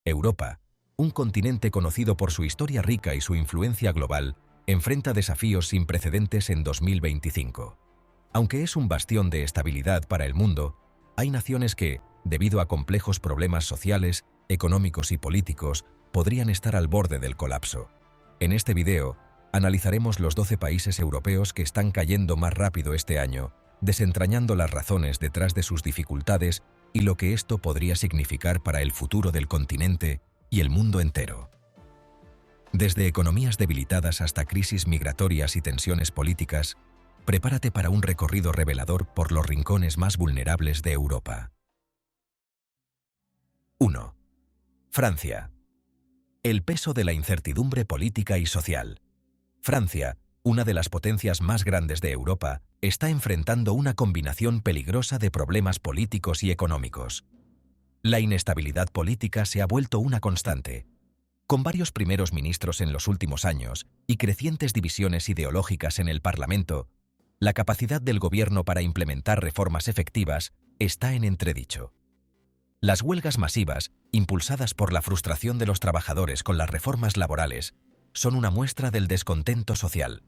Europa, un continente conocido por su historia rica y su influencia global, enfrenta desafíos sin precedentes en 2025. Aunque es un bastión de estabilidad para el mundo, hay naciones que, debido a complejos problemas sociales, económicos y políticos, podrían estar al borde del colapso. En este video, analizaremos los 12 países europeos que están cayendo más rápido este año, desentrañando las razones detrás de sus dificultades y lo que esto podría significar para el futuro del continente y el mundo entero. Desde economías debilitadas hasta crisis migratorias y tensiones políticas, prepárate para un recorrido revelador por los rincones más vulnerables de Europa. 1. Francia. El peso de la incertidumbre política y social. Francia, una de las potencias más grandes de Europa, está enfrentando una combinación peligrosa de problemas políticos y económicos. La inestabilidad política se ha vuelto una constante. Con varios primeros ministros en los últimos años y crecientes divisiones ideológicas en el Parlamento, la capacidad del gobierno para implementar reformas efectivas está en entredicho. Las huelgas masivas, impulsadas por la frustración de los trabajadores con las reformas laborales, son una muestra del descontento social.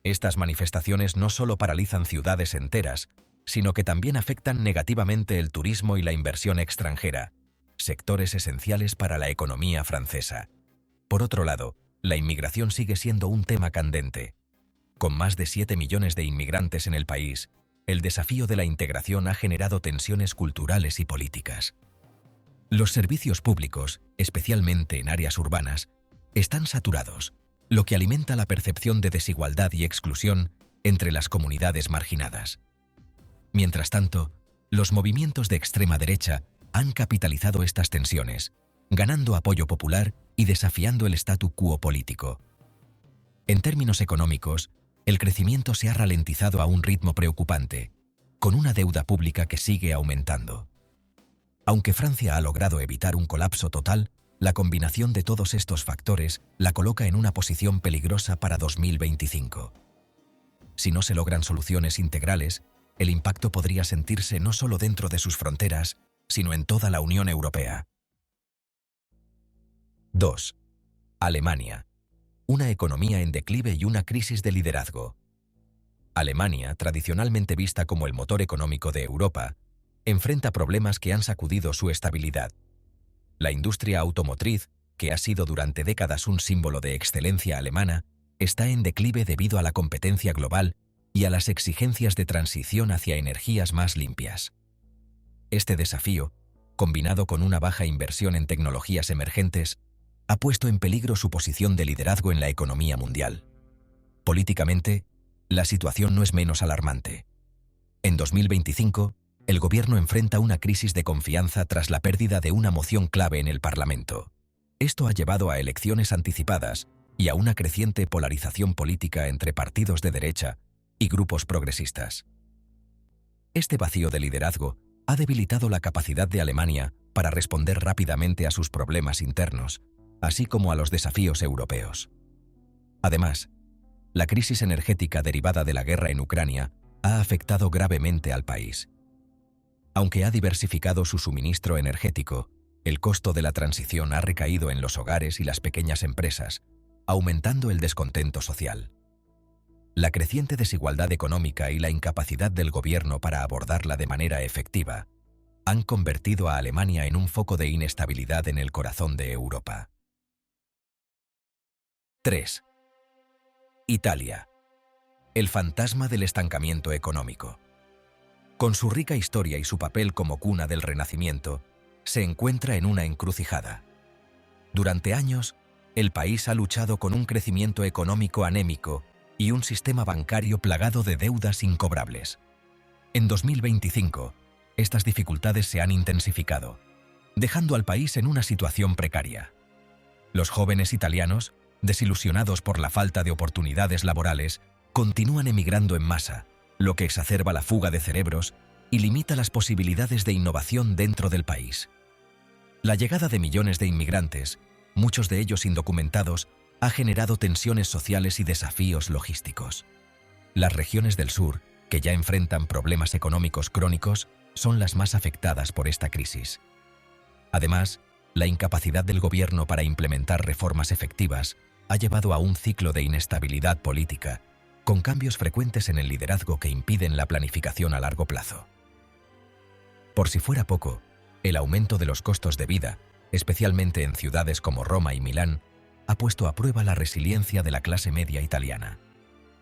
Estas manifestaciones no solo paralizan ciudades enteras, sino que también afectan negativamente el turismo y la inversión extranjera, sectores esenciales para la economía francesa. Por otro lado, la inmigración sigue siendo un tema candente. Con más de 7 millones de inmigrantes en el país, el desafío de la integración ha generado tensiones culturales y políticas. Los servicios públicos, especialmente en áreas urbanas, están saturados, lo que alimenta la percepción de desigualdad y exclusión entre las comunidades marginadas. Mientras tanto, los movimientos de extrema derecha han capitalizado estas tensiones, ganando apoyo popular y desafiando el statu quo político. En términos económicos, el crecimiento se ha ralentizado a un ritmo preocupante, con una deuda pública que sigue aumentando. Aunque Francia ha logrado evitar un colapso total, la combinación de todos estos factores la coloca en una posición peligrosa para 2025. Si no se logran soluciones integrales, el impacto podría sentirse no solo dentro de sus fronteras, sino en toda la Unión Europea. 2. Alemania. Una economía en declive y una crisis de liderazgo. Alemania, tradicionalmente vista como el motor económico de Europa, enfrenta problemas que han sacudido su estabilidad. La industria automotriz, que ha sido durante décadas un símbolo de excelencia alemana, está en declive debido a la competencia global y a las exigencias de transición hacia energías más limpias. Este desafío, combinado con una baja inversión en tecnologías emergentes, ha puesto en peligro su posición de liderazgo en la economía mundial. Políticamente, la situación no es menos alarmante. En 2025, el gobierno enfrenta una crisis de confianza tras la pérdida de una moción clave en el Parlamento. Esto ha llevado a elecciones anticipadas y a una creciente polarización política entre partidos de derecha y grupos progresistas. Este vacío de liderazgo ha debilitado la capacidad de Alemania para responder rápidamente a sus problemas internos, así como a los desafíos europeos. Además, la crisis energética derivada de la guerra en Ucrania ha afectado gravemente al país. Aunque ha diversificado su suministro energético, el costo de la transición ha recaído en los hogares y las pequeñas empresas, aumentando el descontento social. La creciente desigualdad económica y la incapacidad del gobierno para abordarla de manera efectiva han convertido a Alemania en un foco de inestabilidad en el corazón de Europa. 3. Italia. El fantasma del estancamiento económico. Con su rica historia y su papel como cuna del Renacimiento, se encuentra en una encrucijada. Durante años, el país ha luchado con un crecimiento económico anémico y un sistema bancario plagado de deudas incobrables. En 2025, estas dificultades se han intensificado, dejando al país en una situación precaria. Los jóvenes italianos, desilusionados por la falta de oportunidades laborales, continúan emigrando en masa, lo que exacerba la fuga de cerebros y limita las posibilidades de innovación dentro del país. La llegada de millones de inmigrantes, muchos de ellos indocumentados, ha generado tensiones sociales y desafíos logísticos. Las regiones del sur, que ya enfrentan problemas económicos crónicos, son las más afectadas por esta crisis. Además, La incapacidad del gobierno para implementar reformas efectivas ha llevado a un ciclo de inestabilidad política, con cambios frecuentes en el liderazgo que impiden la planificación a largo plazo. Por si fuera poco, el aumento de los costos de vida, especialmente en ciudades como Roma y Milán, ha puesto a prueba la resiliencia de la clase media italiana.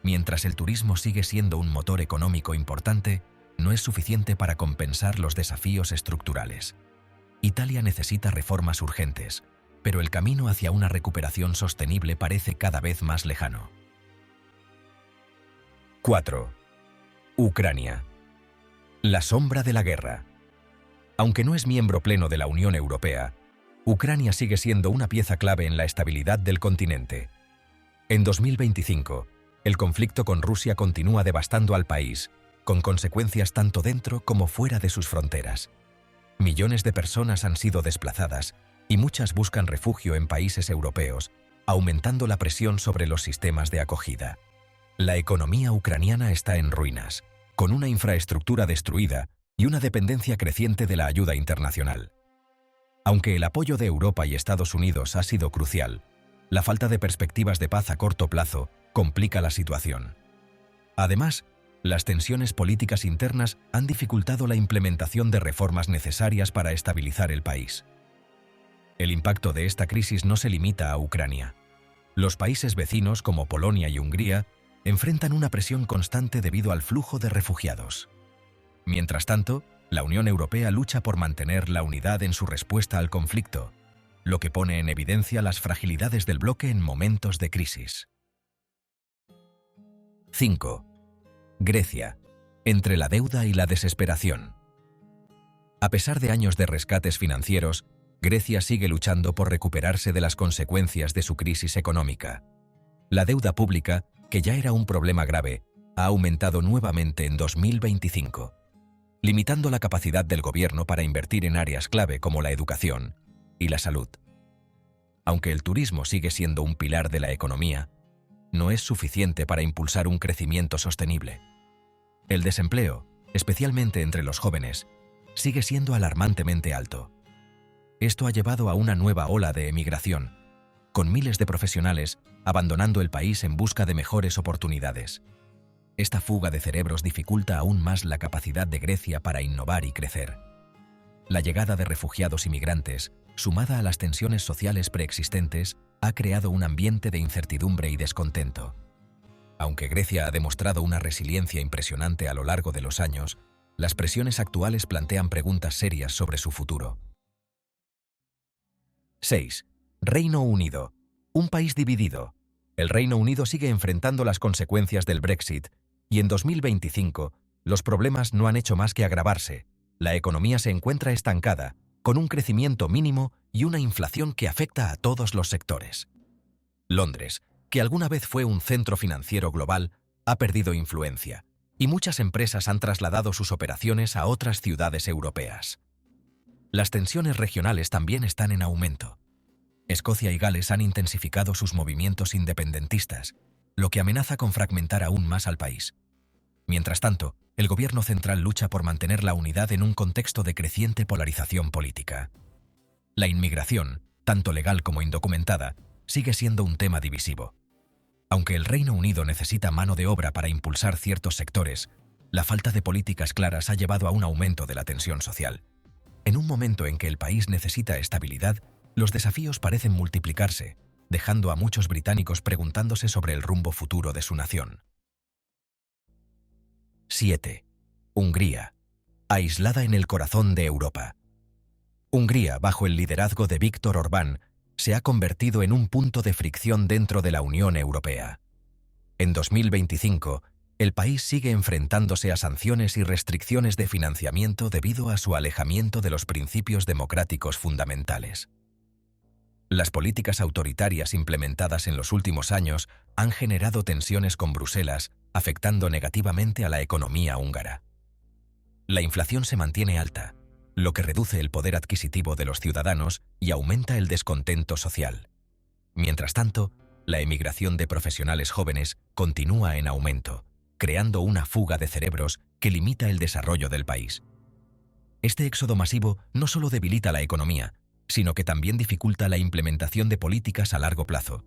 Mientras el turismo sigue siendo un motor económico importante, no es suficiente para compensar los desafíos estructurales. Italia necesita reformas urgentes, pero el camino hacia una recuperación sostenible parece cada vez más lejano. 4. Ucrania. La sombra de la guerra. Aunque no es miembro pleno de la Unión Europea, Ucrania sigue siendo una pieza clave en la estabilidad del continente. En 2025, el conflicto con Rusia continúa devastando al país, con consecuencias tanto dentro como fuera de sus fronteras. Millones de personas han sido desplazadas y muchas buscan refugio en países europeos, aumentando la presión sobre los sistemas de acogida. La economía ucraniana está en ruinas, con una infraestructura destruida y una dependencia creciente de la ayuda internacional. Aunque el apoyo de Europa y Estados Unidos ha sido crucial, la falta de perspectivas de paz a corto plazo complica la situación. Además, las tensiones políticas internas han dificultado la implementación de reformas necesarias para estabilizar el país. El impacto de esta crisis no se limita a Ucrania. Los países vecinos como Polonia y Hungría enfrentan una presión constante debido al flujo de refugiados. Mientras tanto, la Unión Europea lucha por mantener la unidad en su respuesta al conflicto, lo que pone en evidencia las fragilidades del bloque en momentos de crisis. 5. Grecia, entre la deuda y la desesperación. A pesar de años de rescates financieros, Grecia sigue luchando por recuperarse de las consecuencias de su crisis económica. La deuda pública, que ya era un problema grave, ha aumentado nuevamente en 2025, limitando la capacidad del gobierno para invertir en áreas clave como la educación y la salud. Aunque el turismo sigue siendo un pilar de la economía, no es suficiente para impulsar un crecimiento sostenible. El desempleo, especialmente entre los jóvenes, sigue siendo alarmantemente alto. Esto ha llevado a una nueva ola de emigración, con miles de profesionales abandonando el país en busca de mejores oportunidades. Esta fuga de cerebros dificulta aún más la capacidad de Grecia para innovar y crecer. La llegada de refugiados y migrantes, sumada a las tensiones sociales preexistentes, ha creado un ambiente de incertidumbre y descontento. Aunque Grecia ha demostrado una resiliencia impresionante a lo largo de los años, las presiones actuales plantean preguntas serias sobre su futuro. 6. Reino Unido. Un país dividido. El Reino Unido sigue enfrentando las consecuencias del Brexit, y en 2025, los problemas no han hecho más que agravarse. La economía se encuentra estancada, con un crecimiento mínimo y una inflación que afecta a todos los sectores. Londres, que alguna vez fue un centro financiero global, ha perdido influencia, y muchas empresas han trasladado sus operaciones a otras ciudades europeas. Las tensiones regionales también están en aumento. Escocia y Gales han intensificado sus movimientos independentistas, lo que amenaza con fragmentar aún más al país. Mientras tanto, el gobierno central lucha por mantener la unidad en un contexto de creciente polarización política. La inmigración, tanto legal como indocumentada, sigue siendo un tema divisivo. Aunque el Reino Unido necesita mano de obra para impulsar ciertos sectores, la falta de políticas claras ha llevado a un aumento de la tensión social. En un momento en que el país necesita estabilidad, los desafíos parecen multiplicarse, dejando a muchos británicos preguntándose sobre el rumbo futuro de su nación. 7. Hungría, aislada en el corazón de Europa. Hungría, bajo el liderazgo de Viktor Orbán, se ha convertido en un punto de fricción dentro de la Unión Europea. En 2025, el país sigue enfrentándose a sanciones y restricciones de financiamiento debido a su alejamiento de los principios democráticos fundamentales. Las políticas autoritarias implementadas en los últimos años han generado tensiones con Bruselas, afectando negativamente a la economía húngara. La inflación se mantiene alta, lo que reduce el poder adquisitivo de los ciudadanos y aumenta el descontento social. Mientras tanto, la emigración de profesionales jóvenes continúa en aumento, creando una fuga de cerebros que limita el desarrollo del país. Este éxodo masivo no solo debilita la economía, sino que también dificulta la implementación de políticas a largo plazo.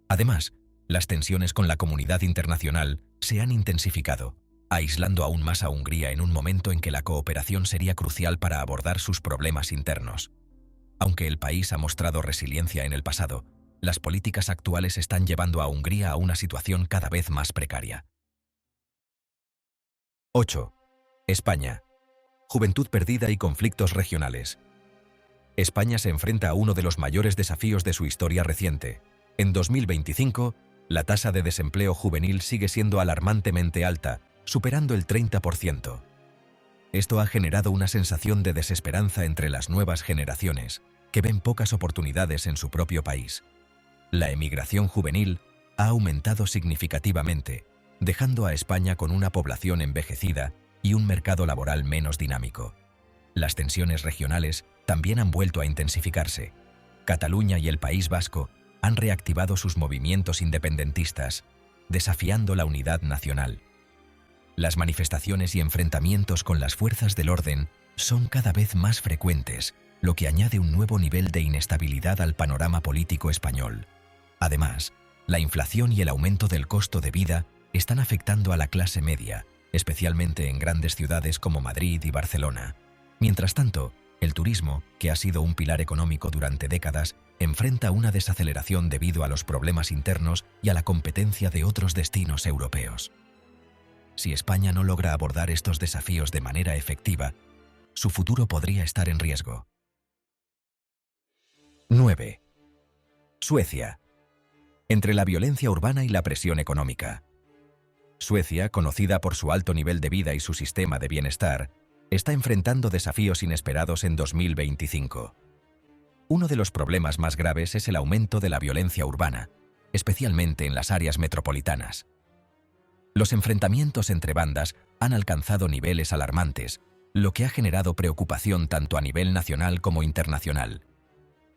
Además, las tensiones con la comunidad internacional se han intensificado, aislando aún más a Hungría en un momento en que la cooperación sería crucial para abordar sus problemas internos. Aunque el país ha mostrado resiliencia en el pasado, las políticas actuales están llevando a Hungría a una situación cada vez más precaria. 8. España. Juventud perdida y conflictos regionales. España se enfrenta a uno de los mayores desafíos de su historia reciente. En 2025, la tasa de desempleo juvenil sigue siendo alarmantemente alta, superando el 30%. Esto ha generado una sensación de desesperanza entre las nuevas generaciones, que ven pocas oportunidades en su propio país. La emigración juvenil ha aumentado significativamente, dejando a España con una población envejecida y un mercado laboral menos dinámico. Las tensiones regionales también han vuelto a intensificarse. Cataluña y el País Vasco han reactivado sus movimientos independentistas, desafiando la unidad nacional. Las manifestaciones y enfrentamientos con las fuerzas del orden son cada vez más frecuentes, lo que añade un nuevo nivel de inestabilidad al panorama político español. Además, la inflación y el aumento del costo de vida están afectando a la clase media, especialmente en grandes ciudades como Madrid y Barcelona. Mientras tanto, el turismo, que ha sido un pilar económico durante décadas, enfrenta una desaceleración debido a los problemas internos y a la competencia de otros destinos europeos. Si España no logra abordar estos desafíos de manera efectiva, su futuro podría estar en riesgo. 9. Suecia. Entre la violencia urbana y la presión económica. Suecia, conocida por su alto nivel de vida y su sistema de bienestar, está enfrentando desafíos inesperados en 2025. Uno de los problemas más graves es el aumento de la violencia urbana, especialmente en las áreas metropolitanas. Los enfrentamientos entre bandas han alcanzado niveles alarmantes, lo que ha generado preocupación tanto a nivel nacional como internacional.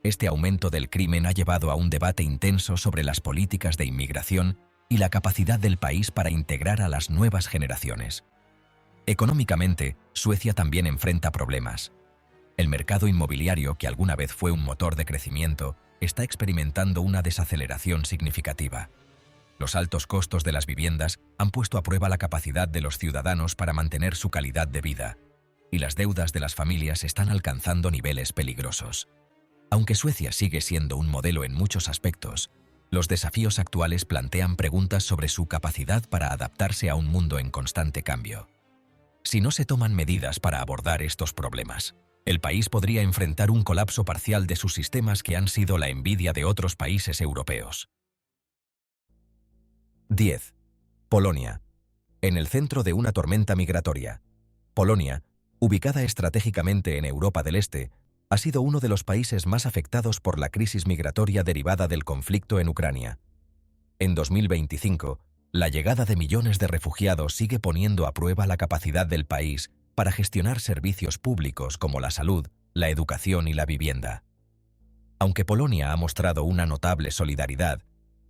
Este aumento del crimen ha llevado a un debate intenso sobre las políticas de inmigración y la capacidad del país para integrar a las nuevas generaciones. Económicamente, Suecia también enfrenta problemas. El mercado inmobiliario, que alguna vez fue un motor de crecimiento, está experimentando una desaceleración significativa. Los altos costos de las viviendas han puesto a prueba la capacidad de los ciudadanos para mantener su calidad de vida, y las deudas de las familias están alcanzando niveles peligrosos. Aunque Suecia sigue siendo un modelo en muchos aspectos, los desafíos actuales plantean preguntas sobre su capacidad para adaptarse a un mundo en constante cambio. Si no se toman medidas para abordar estos problemas, el país podría enfrentar un colapso parcial de sus sistemas que han sido la envidia de otros países europeos. 10. Polonia. En el centro de una tormenta migratoria. Polonia, ubicada estratégicamente en Europa del Este, ha sido uno de los países más afectados por la crisis migratoria derivada del conflicto en Ucrania. En 2025, la llegada de millones de refugiados sigue poniendo a prueba la capacidad del país para gestionar servicios públicos como la salud, la educación y la vivienda. Aunque Polonia ha mostrado una notable solidaridad,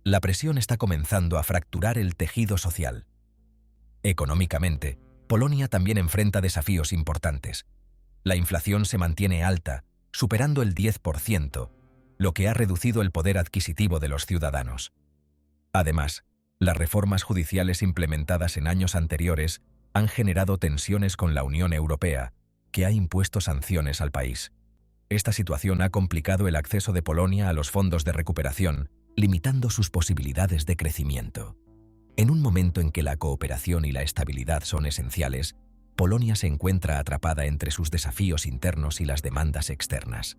la presión está comenzando a fracturar el tejido social. Económicamente, Polonia también enfrenta desafíos importantes. La inflación se mantiene alta, superando el 10%, lo que ha reducido el poder adquisitivo de los ciudadanos. Además, las reformas judiciales implementadas en años anteriores han generado tensiones con la Unión Europea, que ha impuesto sanciones al país. Esta situación ha complicado el acceso de Polonia a los fondos de recuperación, limitando sus posibilidades de crecimiento. En un momento en que la cooperación y la estabilidad son esenciales, Polonia se encuentra atrapada entre sus desafíos internos y las demandas externas.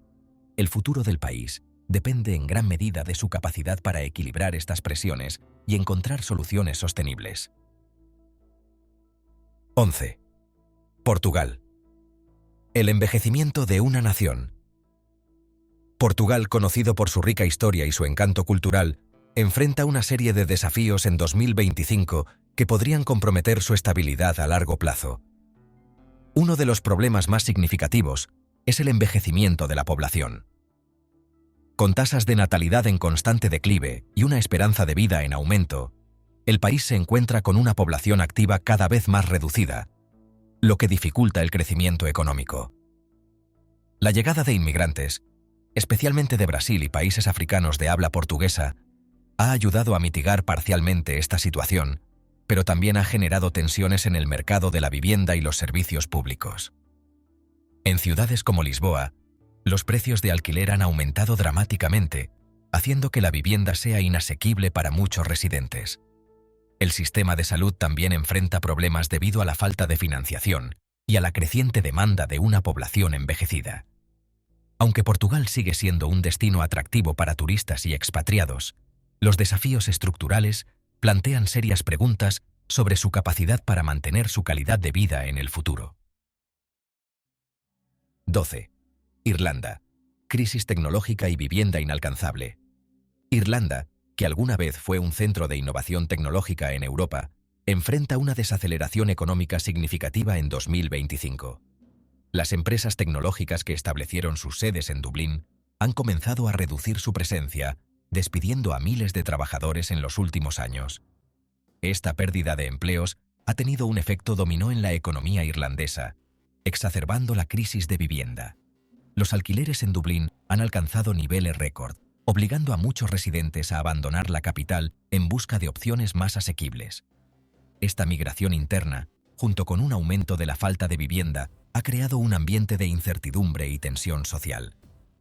El futuro del país depende en gran medida de su capacidad para equilibrar estas presiones y encontrar soluciones sostenibles. 11. Portugal. El envejecimiento de una nación. Portugal, conocido por su rica historia y su encanto cultural, enfrenta una serie de desafíos en 2025 que podrían comprometer su estabilidad a largo plazo. Uno de los problemas más significativos es el envejecimiento de la población. Con tasas de natalidad en constante declive y una esperanza de vida en aumento, el país se encuentra con una población activa cada vez más reducida, lo que dificulta el crecimiento económico. La llegada de inmigrantes, especialmente de Brasil y países africanos de habla portuguesa, ha ayudado a mitigar parcialmente esta situación, pero también ha generado tensiones en el mercado de la vivienda y los servicios públicos. En ciudades como Lisboa, los precios de alquiler han aumentado dramáticamente, haciendo que la vivienda sea inasequible para muchos residentes. El sistema de salud también enfrenta problemas debido a la falta de financiación y a la creciente demanda de una población envejecida. Aunque Portugal sigue siendo un destino atractivo para turistas y expatriados, los desafíos estructurales plantean serias preguntas sobre su capacidad para mantener su calidad de vida en el futuro. 12. Irlanda. Crisis tecnológica y vivienda inalcanzable. Irlanda, que alguna vez fue un centro de innovación tecnológica en Europa, enfrenta una desaceleración económica significativa en 2025. Las empresas tecnológicas que establecieron sus sedes en Dublín han comenzado a reducir su presencia, despidiendo a miles de trabajadores en los últimos años. Esta pérdida de empleos ha tenido un efecto dominó en la economía irlandesa, exacerbando la crisis de vivienda. Los alquileres en Dublín han alcanzado niveles récord, obligando a muchos residentes a abandonar la capital en busca de opciones más asequibles. Esta migración interna, junto con un aumento de la falta de vivienda, ha creado un ambiente de incertidumbre y tensión social.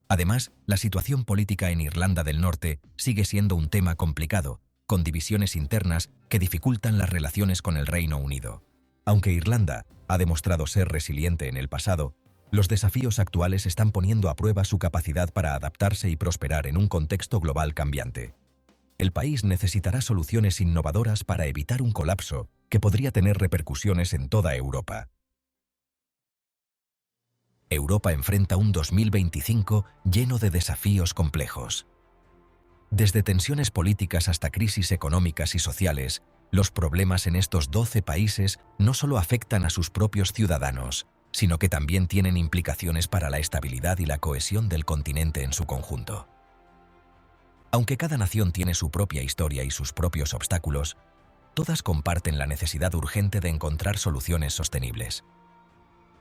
Además, la situación política en Irlanda del Norte sigue siendo un tema complicado, con divisiones internas que dificultan las relaciones con el Reino Unido. Aunque Irlanda ha demostrado ser resiliente en el pasado, los desafíos actuales están poniendo a prueba su capacidad para adaptarse y prosperar en un contexto global cambiante. El país necesitará soluciones innovadoras para evitar un colapso que podría tener repercusiones en toda Europa. Europa enfrenta un 2025 lleno de desafíos complejos. Desde tensiones políticas hasta crisis económicas y sociales, los problemas en estos 12 países no solo afectan a sus propios ciudadanos, sino que también tienen implicaciones para la estabilidad y la cohesión del continente en su conjunto. Aunque cada nación tiene su propia historia y sus propios obstáculos, todas comparten la necesidad urgente de encontrar soluciones sostenibles.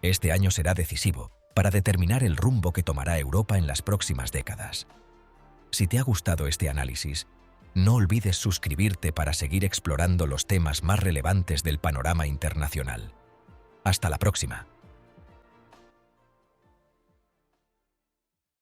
Este año será decisivo para determinar el rumbo que tomará Europa en las próximas décadas. Si te ha gustado este análisis, no olvides suscribirte para seguir explorando los temas más relevantes del panorama internacional. Hasta la próxima.